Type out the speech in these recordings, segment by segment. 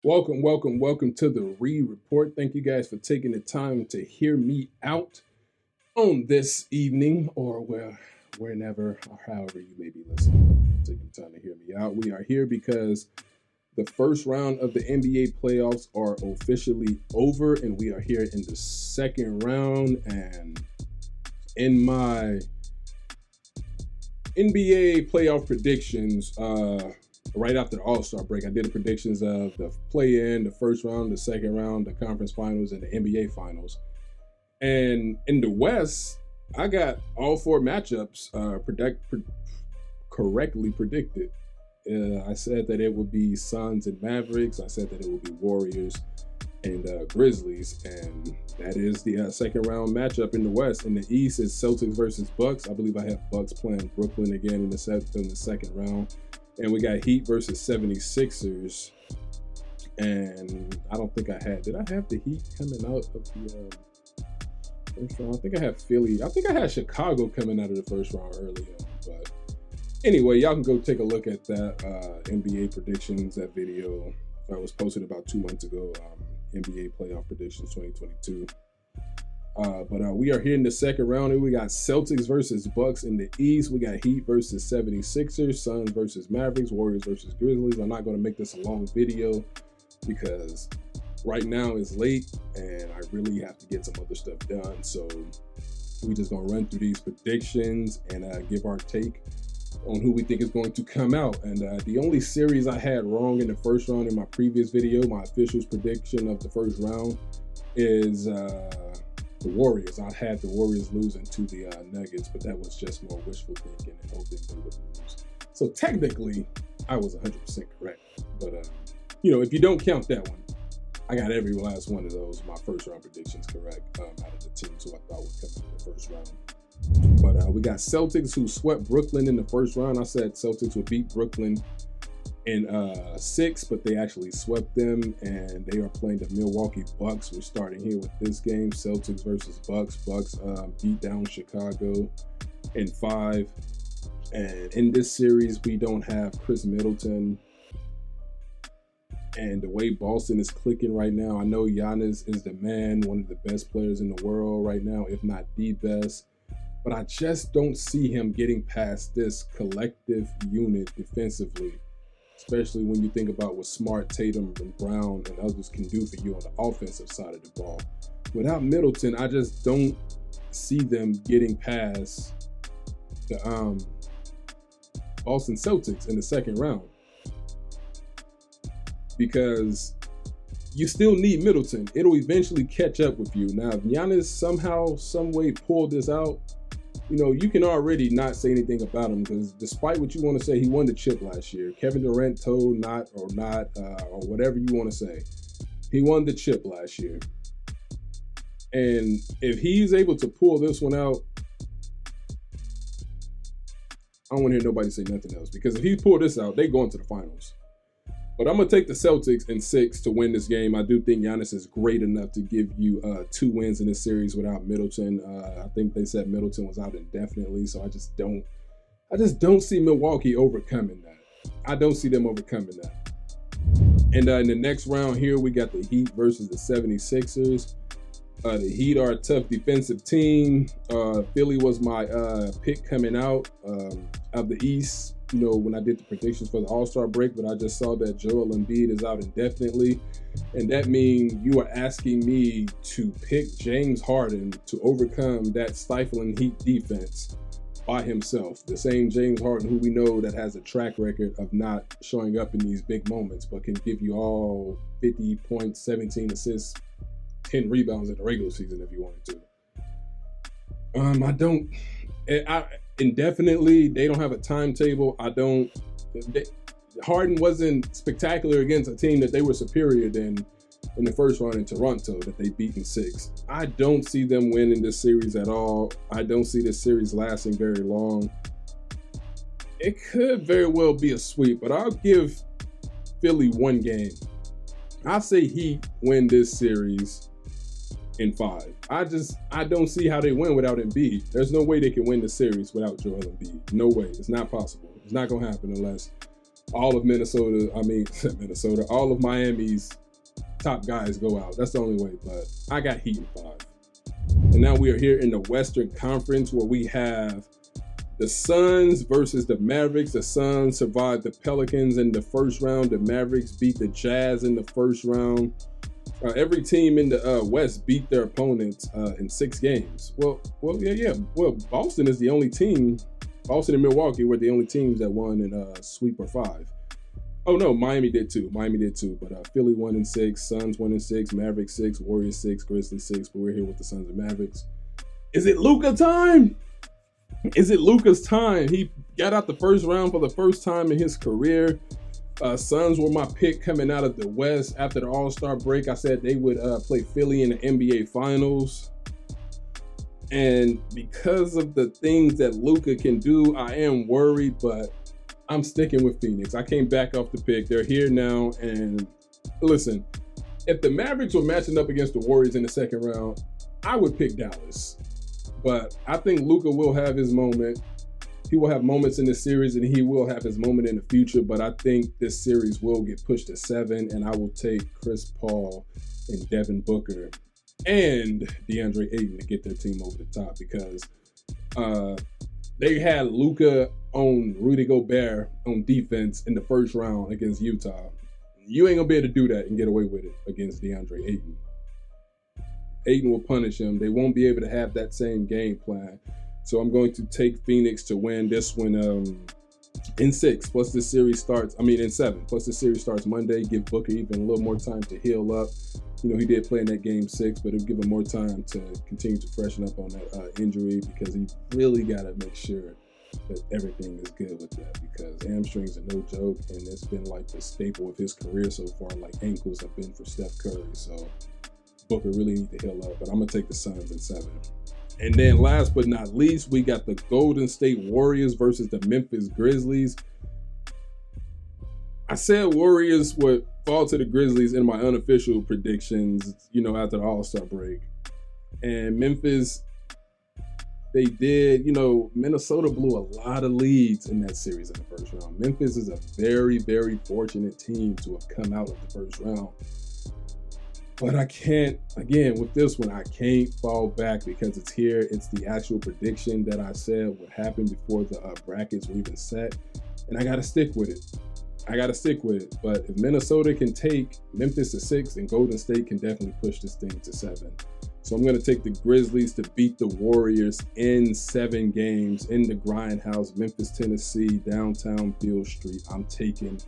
Welcome to the Report. Thank you guys for taking the time to hear me out on this evening or whenever or however you may be listening. Taking the time to hear me out. We are here because the first round of the NBA playoffs are officially over, and we are here in the second round. And in my NBA playoff predictions, right after the All-Star break, I did the predictions of the play-in, the first round, the second round, the conference finals, and the NBA finals. And in the West, I got all four matchups correctly predicted. I said that it would be Suns and Mavericks. I said that it would be Warriors and Grizzlies. And that is the second round matchup in the West. In the East, it's Celtics versus Bucks. I believe I have Bucks playing Brooklyn again in the second round. And we got Heat versus 76ers. And I don't think did I have the Heat coming out of the first round? I think I have Philly. I think I had Chicago coming out of the first round earlier. But anyway, y'all can go take a look at that NBA predictions, that video that was posted about 2 months ago, NBA playoff predictions 2022. But we are here in the second round, and we got Celtics versus Bucks in the East. We got Heat versus 76ers, Suns versus Mavericks, Warriors versus Grizzlies. I'm not going to make this a long video because right now it's late, and I really have to get some other stuff done. So we just going to run through these predictions and give our take on who we think is going to come out. And the only series I had wrong in the first round in my previous video, my officials prediction of the first round, is the Warriors. I had the Warriors losing to the Nuggets, but that was just more wishful thinking and hoping they would lose. So technically, I was 100% correct. But, if you don't count that one, I got every last one of those, my first round predictions correct out of the teams who I thought would come in the first round. But we got Celtics who swept Brooklyn in the first round. I said Celtics would beat Brooklyn in 6, but they actually swept them, and they are playing the Milwaukee Bucks. We're starting here with this game, Celtics versus Bucks. Bucks beat down Chicago in 5, and in this series we don't have Chris Middleton. And the way Boston is clicking right now, I know Giannis is the man, one of the best players in the world right now, if not the best. But I just don't see him getting past this collective unit defensively, especially when you think about what Smart, Tatum, and Brown and others can do for you on the offensive side of the ball. Without Middleton, I just don't see them getting past the Boston Celtics in the second round, because you still need Middleton. It'll eventually catch up with you. Now, if Giannis somehow, some way pulled this out, you can already not say anything about him, because despite what you want to say, he won the chip last year. Kevin Durant told not, or whatever you want to say. He won the chip last year. And if he's able to pull this one out, I don't want to hear nobody say nothing else, because if he pulled this out, they go into the finals. But I'm going to take the Celtics in 6 to win this game. I do think Giannis is great enough to give you 2 wins in this series without Middleton. I think they said Middleton was out indefinitely, so I just don't see Milwaukee overcoming that. I don't see them overcoming that. And in the next round here, we got the Heat versus the 76ers. The Heat are a tough defensive team. Philly was my pick coming out of the East, when I did the predictions for the All-Star break, but I just saw that Joel Embiid is out indefinitely. And that means you are asking me to pick James Harden to overcome that stifling Heat defense by himself. The same James Harden who we know that has a track record of not showing up in these big moments, but can give you all 50 points, 17 assists, 10 rebounds in the regular season if you wanted to. Indefinitely, they don't have a timetable. Harden wasn't spectacular against a team that they were superior than in the first round in Toronto that they beat in 6. I don't see them winning this series at all. I don't see this series lasting very long. It could very well be a sweep, but I'll give Philly 1 game. I'll say Heat win this series in 5. I don't see how they win without Embiid. There's no way they can win the series without Joel Embiid. No way. It's not possible. It's not going to happen unless all of Minnesota, all of Miami's top guys go out. That's the only way, but I got Heat in 5. And now we are here in the Western Conference where we have the Suns versus the Mavericks. The Suns survived the Pelicans in the first round. The Mavericks beat the Jazz in the first round. Every team in the West beat their opponents in 6 games. Well, Boston is the only team. Boston and Milwaukee were the only teams that won in sweep or 5. Oh no, Miami did too. But Philly won in 6, Suns won in 6, Mavericks 6, Warriors 6, Grizzlies 6. But we're here with the Suns and Mavericks. Is it Luka time? Is it Luka's time? He got out the first round for the first time in his career. Suns were my pick coming out of the West after the All-Star break. I said they would play Philly in the NBA Finals. And because of the things that Luka can do, I am worried, but I'm sticking with Phoenix. I came back off the pick. They're here now. And listen, if the Mavericks were matching up against the Warriors in the second round, I would pick Dallas. But I think Luka will have his moment. He will have moments in this series, and he will have his moment in the future. But I think this series will get pushed to 7, and I will take Chris Paul and Devin Booker and DeAndre Ayton to get their team over the top, because they had Luka on Rudy Gobert on defense in the first round against Utah. You ain't gonna be able to do that and get away with it against DeAndre Ayton. Ayton will punish him. They won't be able to have that same game plan. So I'm going to take Phoenix to win this one in 6. Plus the series starts, in 7. Plus the series starts Monday. Give Booker even a little more time to heal up. He did play in that game 6, but it'll give him more time to continue to freshen up on that injury, because he really got to make sure that everything is good with that, because hamstrings are no joke, and it's been like the staple of his career so far, like ankles have been for Steph Curry. So Booker really needs to heal up, but I'm going to take the Suns in 7. And then last but not least, we got the Golden State Warriors versus the Memphis Grizzlies. I said Warriors would fall to the Grizzlies in my unofficial predictions, after the All-Star break. And Memphis, they did, Minnesota blew a lot of leads in that series in the first round. Memphis is a very, very fortunate team to have come out of the first round. But I can't, again, with this one, I can't fall back, because it's here. It's the actual prediction that I said would happen before the brackets were even set. And I got to stick with it. But if Minnesota can take Memphis to 6, then Golden State can definitely push this thing to 7. So I'm going to take the Grizzlies to beat the Warriors in 7 games in the Grindhouse, Memphis, Tennessee, downtown Beale Street. I'm taking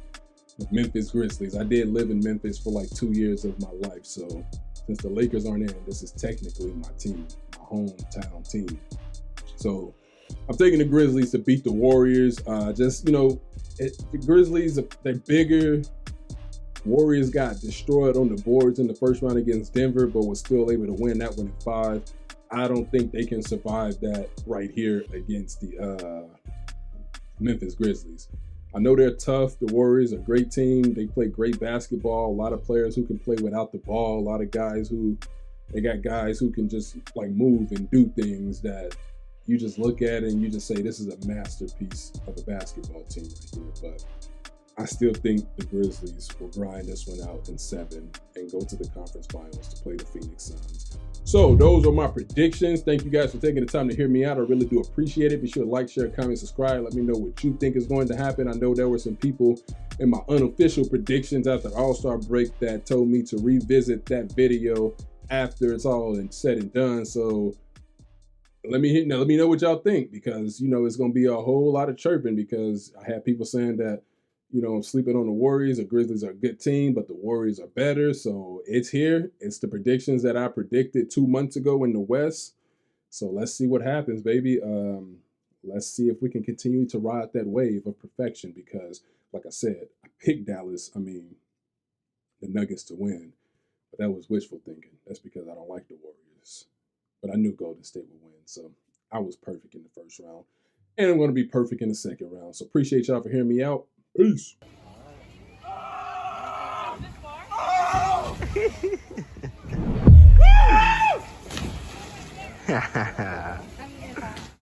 the Memphis Grizzlies. I did live in Memphis for like 2 years of my life. So since the Lakers aren't in, this is technically my team, my hometown team. So I'm taking the Grizzlies to beat the Warriors. The Grizzlies, they're bigger. Warriors got destroyed on the boards in the first round against Denver, but was still able to win that one in 5. I don't think they can survive that right here against the Memphis Grizzlies. I know they're tough. The Warriors are a great team. They play great basketball. A lot of players who can play without the ball. A lot of guys who can just like move and do things that you just look at it and you just say, this is a masterpiece of a basketball team right here. But I still think the Grizzlies will grind this one out in 7 and go to the conference finals to play the Phoenix Suns. So those are my predictions. Thank you guys for taking the time to hear me out. I really do appreciate it. Be sure to like, share, comment, subscribe. Let me know what you think is going to happen. I know there were some people in my unofficial predictions after the All-Star break that told me to revisit that video after it's all said and done. So let me know what y'all think, because it's going to be a whole lot of chirping, because I had people saying that I'm sleeping on the Warriors. The Grizzlies are a good team, but the Warriors are better. So it's here. It's the predictions that I predicted 2 months ago in the West. So let's see what happens, baby. Let's see if we can continue to ride that wave of perfection, because like I said, I picked Dallas, the Nuggets to win, but that was wishful thinking. That's because I don't like the Warriors, but I knew Golden State would win. So I was perfect in the first round, and I'm going to be perfect in the second round. So appreciate y'all for hearing me out. Peace. Oh!